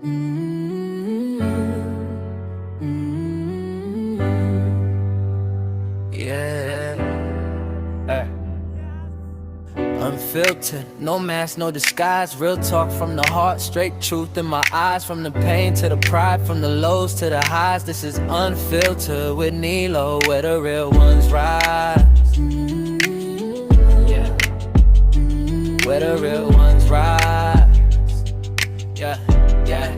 Yeah. Hey. Unfiltered, no mask, no disguise. Real talk from the heart, straight truth in my eyes. From the pain to the pride, from the lows to the highs. This is Unfiltered with NILO, where the real ones rise. Yeah. Where the real ones rise. Yeah, yeah,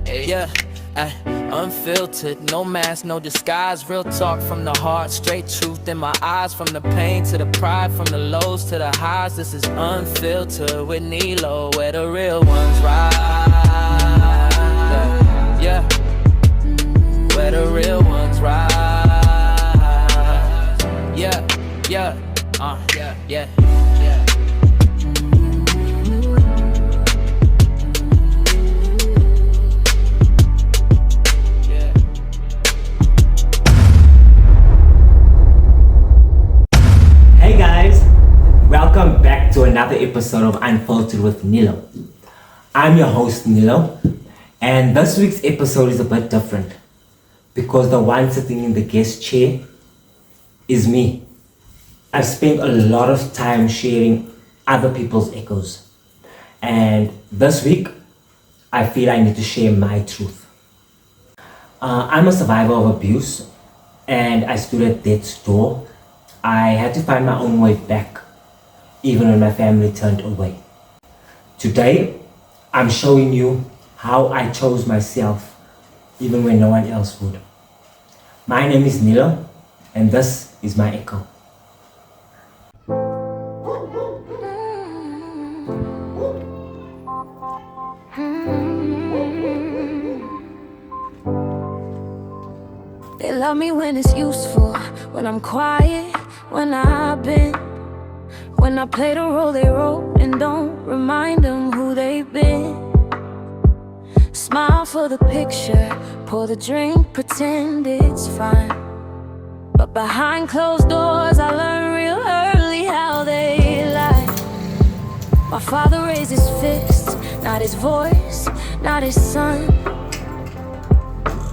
yeah. Unfiltered, no mask, no disguise. Real talk from the heart, straight truth in my eyes. From the pain to the pride, from the lows to the highs. This is Unfiltered with NILO, where the real ones rise. Yeah, where the real ones rise. Yeah, yeah, yeah. Hey guys, welcome back to another episode of Unfiltered with NILO. I'm your host NILO, and this week's episode is a bit different because the one sitting in the guest chair is me. I've spent a lot of time sharing other people's echoes, and this week I feel I need to share my truth. I'm a survivor of abuse, and I stood at death's door. I had to find my own way back, even when my family turned away. Today, I'm showing you how I chose myself, even when no one else would. My name is NILO, and this is my echo. They love me when it's useful, when I'm quiet, when I've been. When I play the role they wrote and don't remind them who they've been. Smile for the picture, pour the drink, pretend it's fine. But behind closed doors I learned real early how they lie. My father raised his fist, not his voice, not his son.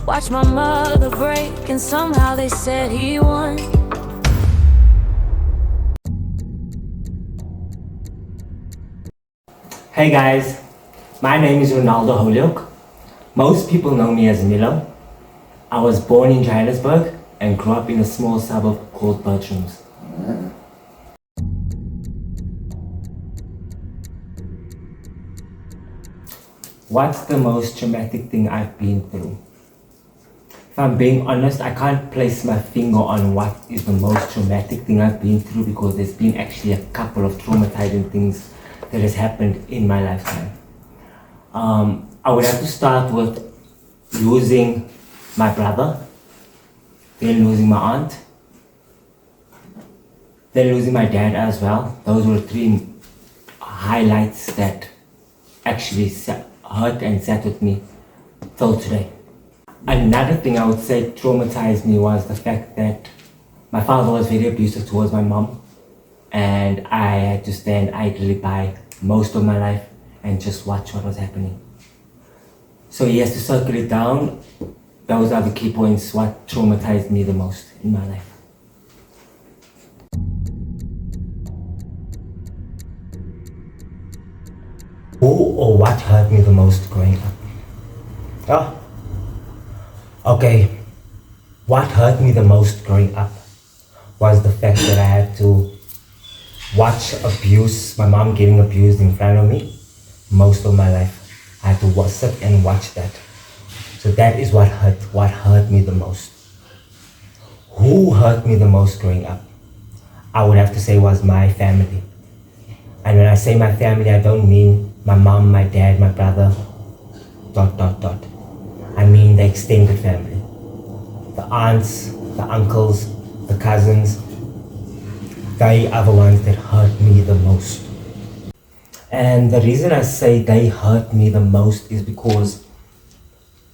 Watch my mother break and somehow they said he won. Hey guys, my name is Renaldo Holyoake. Most people know me as NILO. I was born in Johannesburg and grew up in a small suburb called Bertrams. What's the most traumatic thing I've been through? If I'm being honest, I can't place my finger on what is the most traumatic thing I've been through because there's been actually a couple of traumatizing things that has happened in my lifetime. I would have to start with losing my brother, then losing my aunt, then losing my dad as well. Those were three highlights that actually hurt and sat with me till today. Another thing I would say traumatized me was the fact that my father was very abusive towards my mom, and I had to stand idly by most of my life and just watch what was happening. So yes, to circle it down, those are the key points, what traumatized me the most in my life. Who or what hurt me the most growing up? Okay, what hurt me the most growing up was the fact that I had to watch abuse, my mom getting abused in front of me most of my life. I had to sit and watch that. So that is what hurt me the most. Who hurt me the most growing up? I would have to say was my family. And when I say my family, I don't mean my mom, my dad, my brother, ... I mean the extended family. The aunts, the uncles, the cousins. They are the ones that hurt me the most. And the reason I say they hurt me the most is because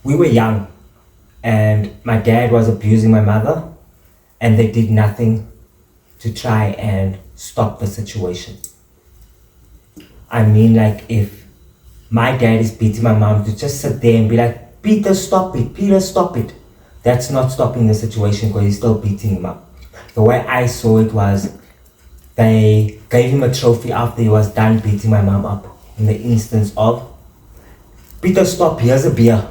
we were young and my dad was abusing my mother and they did nothing to try and stop the situation. I mean, like, if my dad is beating my mom, to just sit there and be like, Peter, stop it, Peter, stop it. That's not stopping the situation because he's still beating him up. The way I saw it was, they gave him a trophy after he was done beating my mom up, in the instance of, Peter, stop, here's a beer.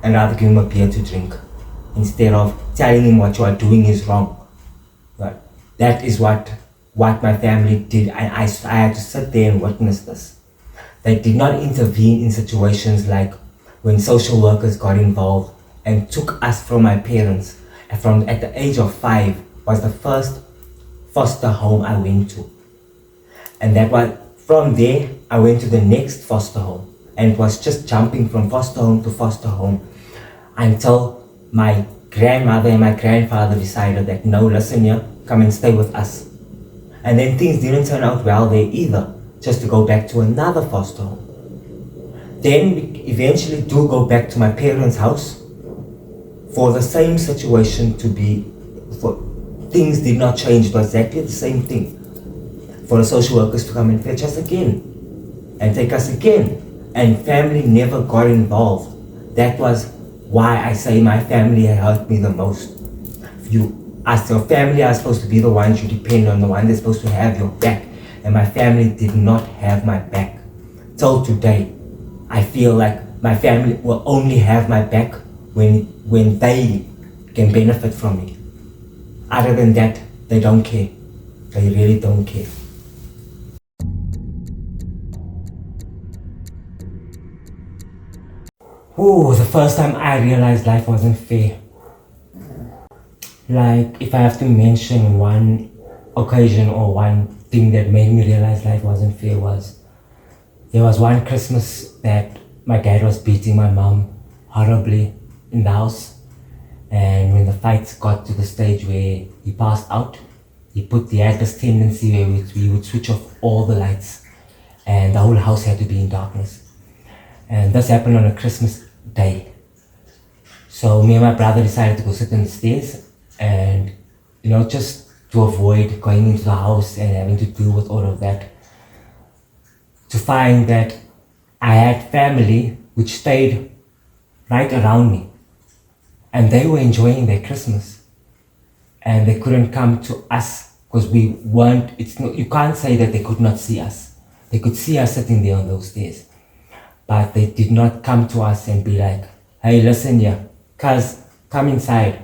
And rather give him a beer to drink, instead of telling him what you are doing is wrong. But that is what my family did, and I had to sit there and witness this. They did not intervene in situations like when social workers got involved and took us from my parents. And at the age of 5 was the first foster home I went to. And that was, from there, I went to the next foster home. And it was just jumping from foster home to foster home until my grandmother and my grandfather decided that, no, listen here, come and stay with us. And then things didn't turn out well there either, just to go back to another foster home. Then we eventually do go back to my parents' house for the same situation to be, things did not change, it was exactly the same thing. For the social workers to come and fetch us again and take us again. And family never got involved. That was why I say my family hurt me the most. You, as your family, are supposed to be the ones you depend on, the ones that's supposed to have your back. And my family did not have my back. Till today, I feel like my family will only have my back when they can benefit from me. Other than that, they don't care. They really don't care. Oh, the first time I realized life wasn't fair. Like, if I have to mention one occasion or one thing that made me realize life wasn't fair, was there was one Christmas that my dad was beating my mom horribly in the house. And when the fights got to the stage where he passed out, he had this tendency where we would switch off all the lights and the whole house had to be in darkness. And this happened on a Christmas day. So me and my brother decided to go sit on the stairs and, just to avoid going into the house and having to deal with all of that. To find that I had family which stayed right around me and they were enjoying their Christmas and they couldn't come to us because we weren't, you can't say that they could not see us. They could see us sitting there on those stairs. But they did not come to us and be like, hey, listen here, cuz, come inside.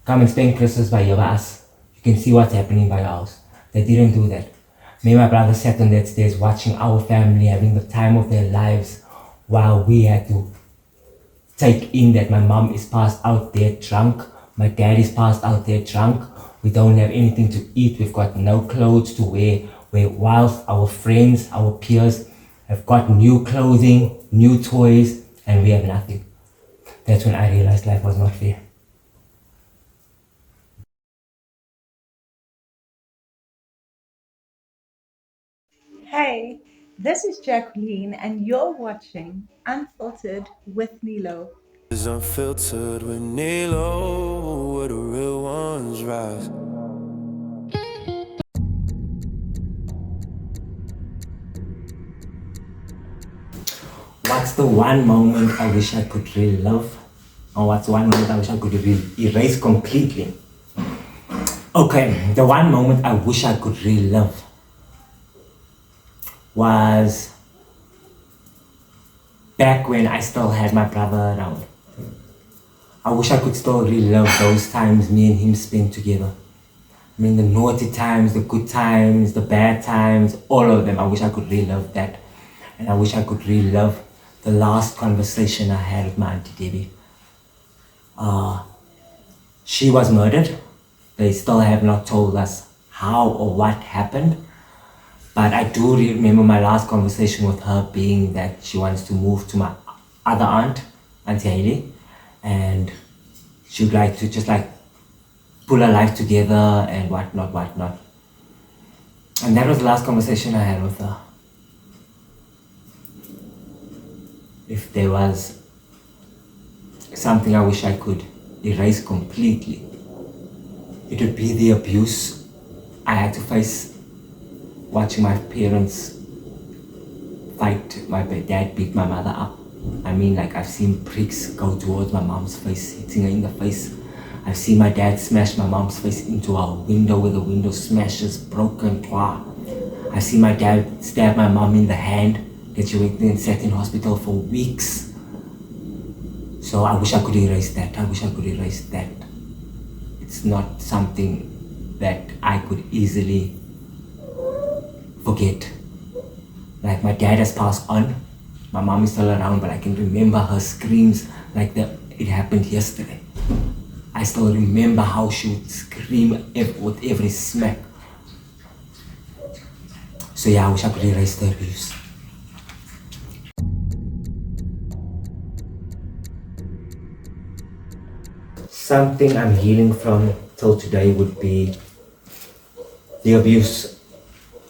Come and spend Christmas by us. You can see what's happening by your house. They didn't do that. Me and my brother sat on that stairs watching our family having the time of their lives while we had to take in that my mom is passed out there drunk. My dad is passed out there drunk. We don't have anything to eat. We've got no clothes to wear. Whilst our friends, our peers, have got new clothing, new toys, and we have nothing. That's when I realized life was not fair. Hey, this is Jacqueline, and you're watching Unfiltered with NILO. Is unfiltered with NILO, where the real ones rise. What's the one moment I wish I could relive? Or what's one moment I wish I could erase completely? Okay, the one moment I wish I could relive was back when I still had my brother around. I wish I could still relive those times me and him spent together. I mean, the naughty times, the good times, the bad times, all of them. I wish I could relive that. And I wish I could relive the last conversation I had with my Auntie Debbie. She was murdered. They still have not told us how or what happened. But I do remember my last conversation with her being that she wants to move to my other aunt, Auntie Hailey, and she would like to just pull her life together and whatnot. And that was the last conversation I had with her. If there was something I wish I could erase completely, it would be the abuse I had to face watching my parents fight. My dad beat my mother up. I mean, like, I've seen bricks go towards my mom's face, hitting her in the face. I've seen my dad smash my mom's face into our window where the window smashes, broken. I've seen my dad stab my mom in the hand, that she went and sat in hospital for weeks. So I wish I could erase that. It's not something that I could easily forget. Like, my dad has passed on. My mom is still around, but I can remember her screams like that it happened yesterday. I still remember how she would scream with every smack. So yeah, I wish I could erase the abuse. Something I'm healing from till today would be the abuse.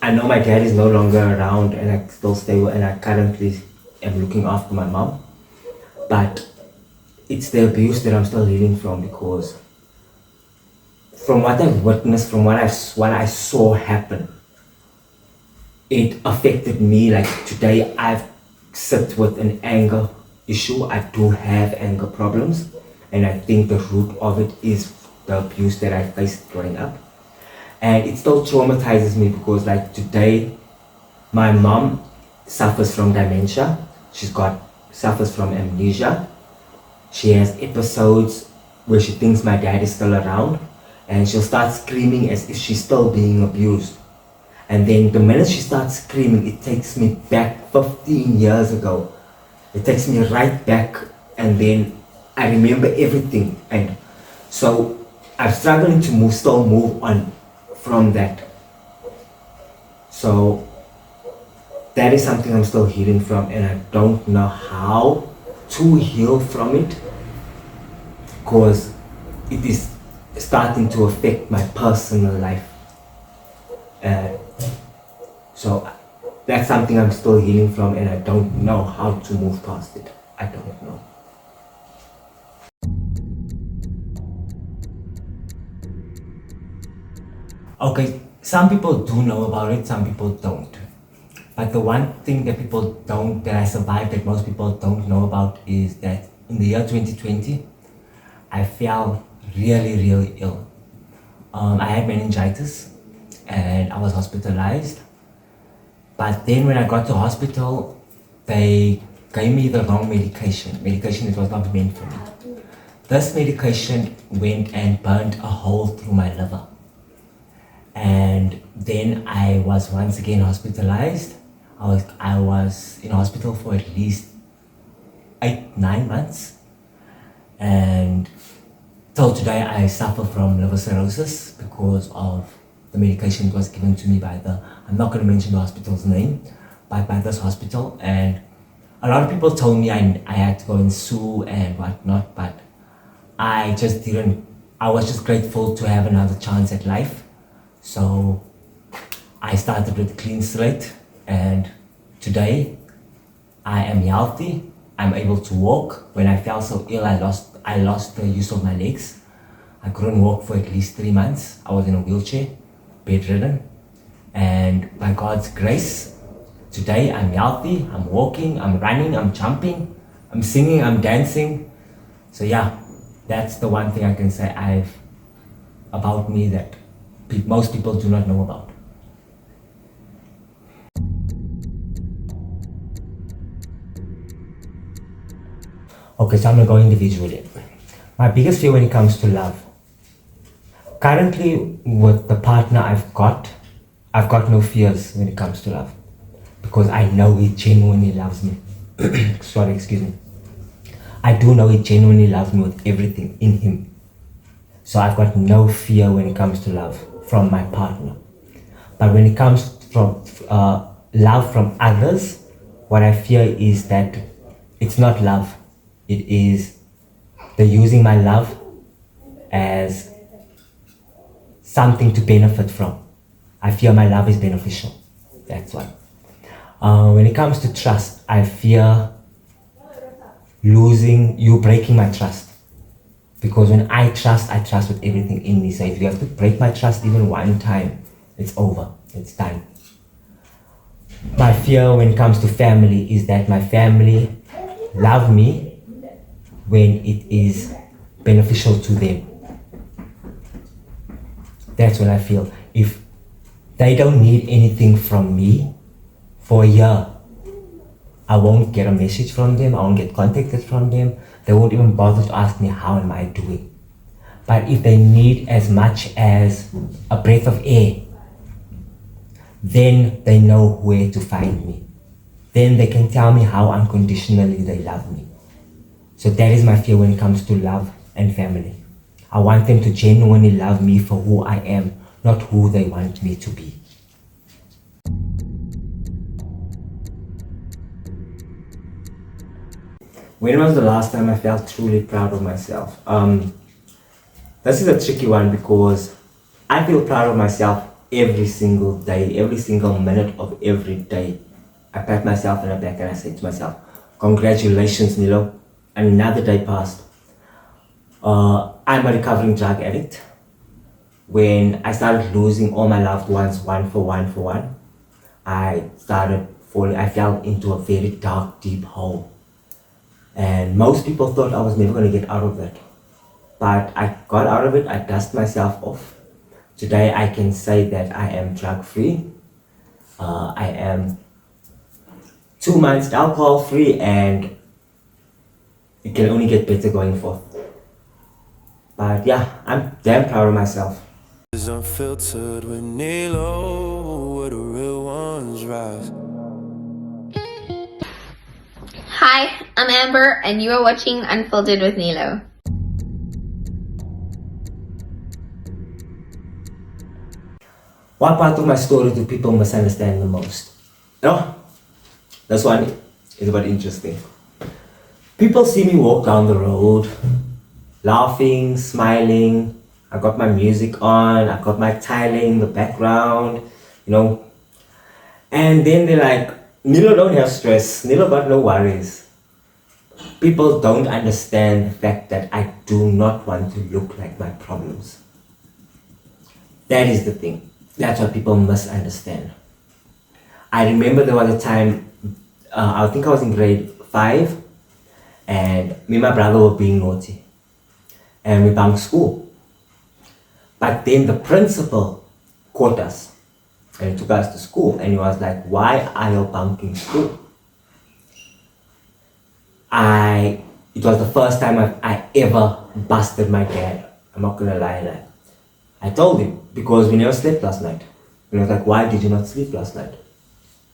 I know my dad is no longer around and I still stay and I currently am looking after my mom, but it's the abuse that I'm still healing from, because from what I've witnessed, from what I saw happen, it affected me. Like, today I've sit with an anger issue. I do have anger problems, and I think the root of it is the abuse that I faced growing up. And it still traumatizes me because, like, today my mom suffers from dementia. Suffers from amnesia. She has episodes where she thinks my dad is still around, and she'll start screaming as if she's still being abused. And then the minute she starts screaming, it takes me back 15 years ago. It takes me right back, and then I remember everything. And so I'm struggling to still move on from that. So that is something I'm still healing from, and I don't know how to heal from it, because it is starting to affect my personal life. So that's something I'm still healing from, and I don't know how to move past it. I don't know. Okay, some people do know about it, some people don't. But the one thing that that I survived, that most people don't know about, is that in the year 2020, I fell really, really ill. I had meningitis and I was hospitalized. But then when I got to hospital, they gave me the wrong medication that was not meant for me. This medication went and burned a hole through my liver. And then I was once again hospitalized. I was in hospital for at least 8-9 months, and till today I suffer from liver cirrhosis because of the medication that was given to me by I'm not going to mention the hospital's name, but by this hospital. And a lot of people told me I had to go and sue and whatnot, but I just didn't. I was just grateful to have another chance at life. So I started with a clean slate, and today I am healthy. I'm able to walk. When I fell so ill, I lost the use of my legs. I couldn't walk for at least 3 months. I was in a wheelchair, bedridden. And by God's grace, today I'm healthy. I'm walking, I'm running, I'm jumping, I'm singing, I'm dancing. So yeah, that's the one thing I can say about me that most people do not know about. Okay, so I'm gonna go individually. My biggest fear when it comes to love. Currently, with the partner I've got no fears when it comes to love, because I know he genuinely loves me. Sorry, excuse me. I do know he genuinely loves me with everything in him. So I've got no fear when it comes to love from my partner. But when it comes from love from others, what I fear is that it's not love. It is they're using my love as something to benefit from. I fear my love is beneficial. That's why. When it comes to trust, I fear losing you, breaking my trust. Because when I trust with everything in me. So if you have to break my trust even one time, it's over. It's done. My fear when it comes to family is that my family love me when it is beneficial to them. That's when I feel if they don't need anything from me for a year, I won't get a message from them, I won't get contacted from them, they won't even bother to ask me how am I doing. But if they need as much as a breath of air, then they know where to find me. Then they can tell me how unconditionally they love me. So that is my fear when it comes to love and family. I want them to genuinely love me for who I am, not who they want me to be. When was the last time I felt truly proud of myself? This is a tricky one because I feel proud of myself every single day, every single minute of every day. I pat myself on the back and I say to myself, congratulations, NILO, another day passed. I'm a recovering drug addict. When I started losing all my loved ones one for one, I fell into a very dark, deep hole. And most people thought I was never going to get out of that. But I got out of it, I dust myself off. Today I can say that I am drug free. I am 2 months alcohol free, and it can only get better going forth. But yeah, I'm damn proud of myself. Unfiltered with NILO, where the real ones rise. Hi, I'm Amber, and you are watching Unfiltered with NILO. What part of my story do people misunderstand the most? This one is about interesting. People see me walk down the road, laughing, smiling. I got my music on, I got my tiling in the background, and then they're like, NILO don't have stress, NILO got no worries. People don't understand the fact that I do not want to look like my problems. That is the thing. That's what people misunderstand. I remember there was a time, I think I was in grade 5, and me and my brother were being naughty. And we bunked school. But then the principal caught us and he took us to school, and he was like, why are you bunking school? It was the first time I ever busted my dad. I'm not gonna lie. I told him, because we never slept last night. And he was like, why did you not sleep last night?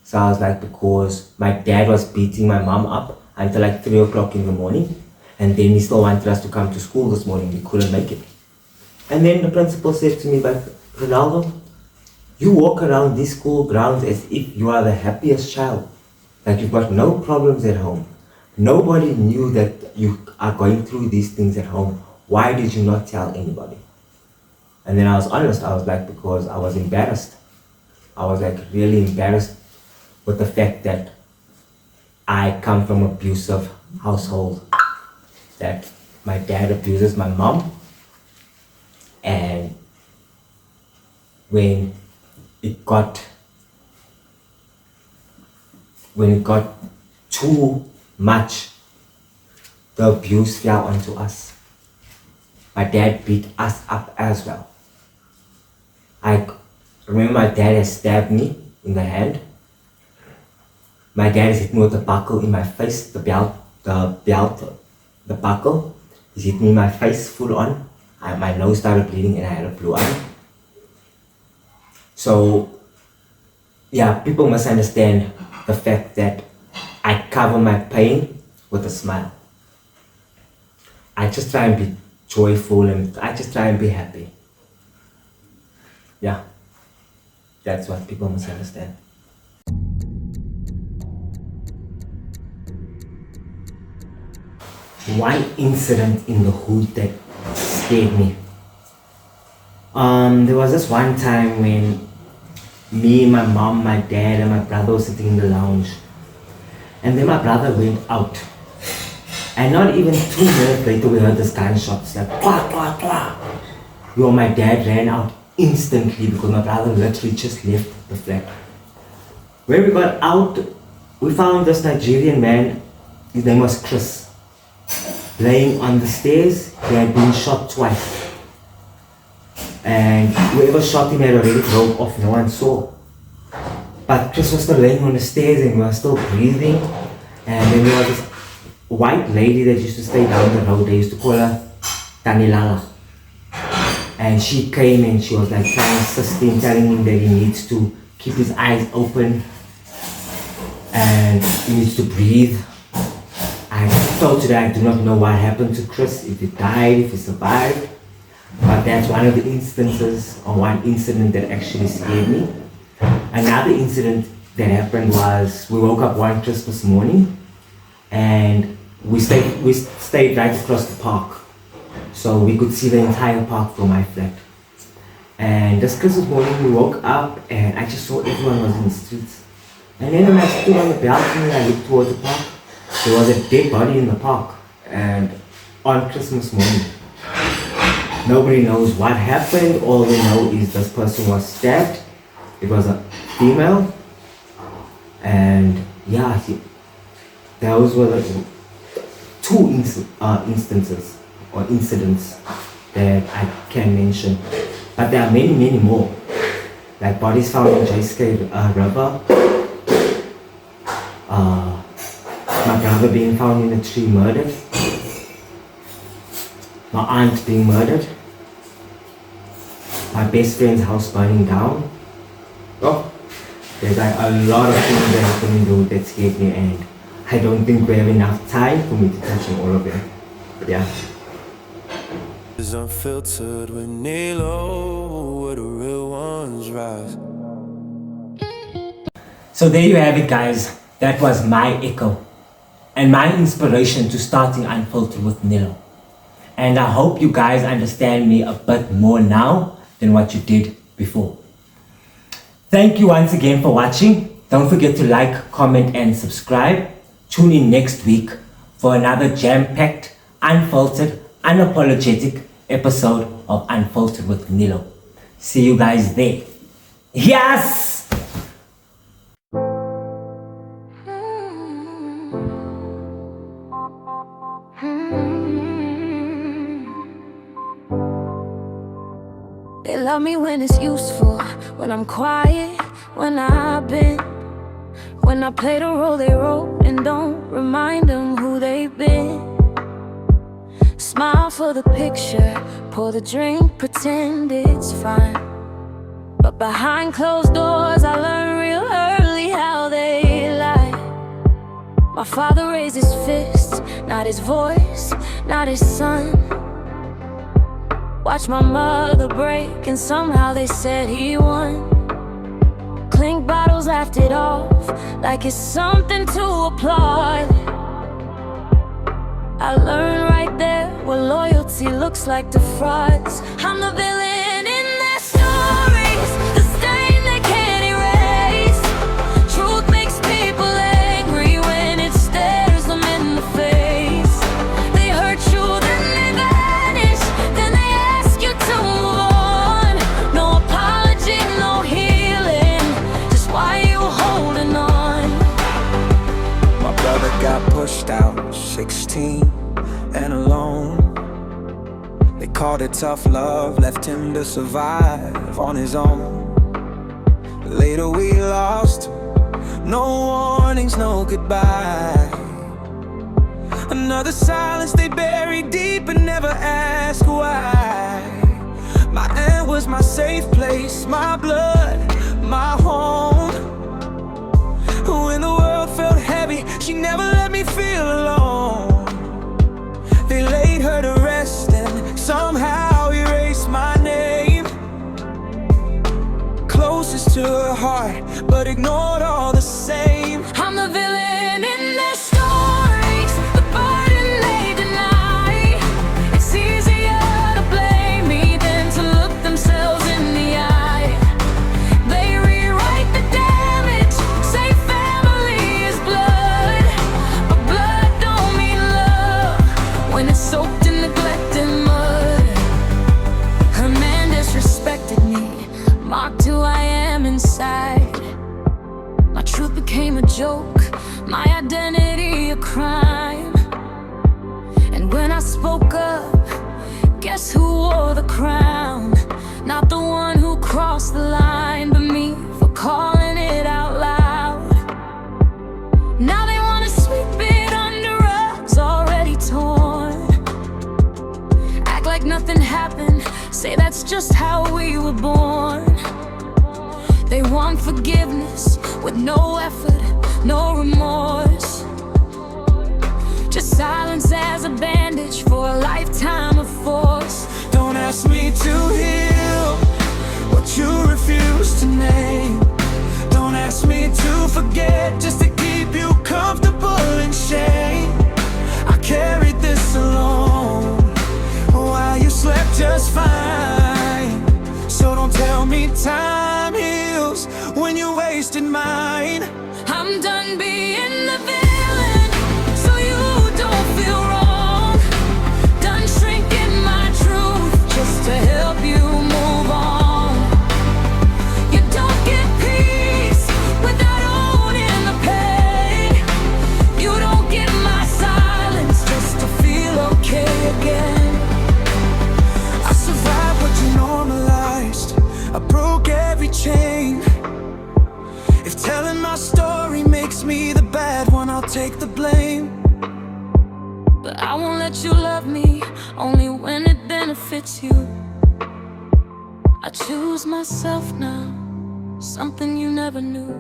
So I was like, because my dad was beating my mom up until like 3 o'clock in the morning, and then he still wanted us to come to school this morning. We couldn't make it. And then the principal said to me, but Renaldo, you walk around these school grounds as if you are the happiest child. Like you've got no problems at home. Nobody knew that you are going through these things at home. Why did you not tell anybody? And then I was honest. I was like, because I was embarrassed. I was like really embarrassed with the fact that I come from an abusive household. That my dad abuses my mom. And when it got too much, the abuse fell onto us. My dad beat us up as well. I remember my dad has stabbed me in the hand. My dad has hit me with a buckle in my face, the buckle. He's hit me in my face full on. My nose started bleeding and I had a blue eye. So, yeah, people must understand the fact that I cover my pain with a smile. I just try and be joyful and I just try and be happy. Yeah, that's what people must understand. One incident in the hood that scared me. There was this one time when me, my mom, my dad, and my brother were sitting in the lounge, and then my brother went out, and not even 2 minutes later we heard this gunshots like quah, quah, quah. My dad ran out instantly because my brother literally just left the flat. When we got out, we found this Nigerian man, his name was Chris, laying on the stairs. He had been shot twice. And whoever shot him had already broke off, no one saw. But Chris was still laying on the stairs and we were still breathing. And then there was this white lady that used to stay down the road. They used to call her Tanilala. And she came and she was like trying to assist him, telling him that he needs to keep his eyes open and he needs to breathe. I told today I do not know what happened to Chris, if he died, if he survived. But that's one of the instances, or one incident that actually scared me. Another incident that happened was we woke up one Christmas morning and we stayed right across the park. So we could see the entire park from my flat. And this Christmas morning we woke up and I just saw everyone was in the streets. And then when I stood on the balcony and I looked toward the park, there was a dead body in the park. And on Christmas morning, nobody knows what happened. All we know is this person was stabbed. It was a female. And yeah, those were the two instances or incidents that I can mention. But there are many, many more. Like bodies found in JSK River. My brother being found in a tree murdered. My aunt being murdered. My best friend's house burning down. Oh, there's like a lot of things that happen in the road that scared me, and I don't think we have enough time for me to touch on all of them. But yeah. Is unfiltered with NILO, where the real ones rise. So there you have it, guys. That was my echo and my inspiration to starting Unfiltered with NILO. And I hope you guys understand me a bit more now than what you did before. Thank you once again for watching. Don't forget to like, comment and subscribe. Tune in next week for another jam-packed, unfiltered, unapologetic episode of Unfiltered with NILO. See you guys there. Yes! They love me when it's useful, when I'm quiet, when I've been, when I play the role they wrote and don't remind them who they've been. Smile for the picture, pour the drink, pretend it's fine. But behind closed doors I learned real early how they lie. My father raised his fist, not his voice, not his son. Watch my mother break and somehow they said he won. Clink bottles, laughed it off like it's something to applaud. I learned right there what loyalty looks like to frauds. I'm the villain in their stories, the stain they can't erase. Truth makes people angry when it stares them in the face. They hurt you, then they vanish, then they ask you to move on. No apology, no healing, just why you holding on? My brother got pushed out, 16 and alone. They called it tough love, left him to survive on his own. Later we lost him, no warnings, no goodbye. Another silence they buried deep and never asked why. My aunt was my safe place, my blood, my home. When the world felt heavy, she never let me feel alone. They laid her to rest and somehow erased my name. Closest to her heart, but ignored all the same. I'm the villain in their stories, the burden they deny. It's easier to blame me than to look themselves in the eye. They rewrite the damage, say family is blood, but blood don't mean love when it's soaked in neglect and mud. Her man disrespected me, mocked who I am inside. crime. And when I spoke up, guess who wore the crown? Not the one who crossed the line, but me for calling it out loud. Now they wanna sweep it under rugs already torn. Act like nothing happened, say that's just how we were born. They want forgiveness with no effort, no remorse. Just silence as a bandage for a lifetime of force. Don't ask me to heal what you refuse to name. Don't ask me to forget just to keep you comfortable in shame. I carried this alone while you slept just fine. So don't tell me time heals when you wasted mine. I'm done being the villain, so you don't feel wrong. Done shrinking my truth just to help you move on. You don't get peace without owning the pain. You don't get my silence just to feel okay again. I survived what you normalized. I broke every chain. If telling my story makes me the bad one, I'll take the blame. But I won't let you love me only when it benefits you. I choose myself now, something you never knew.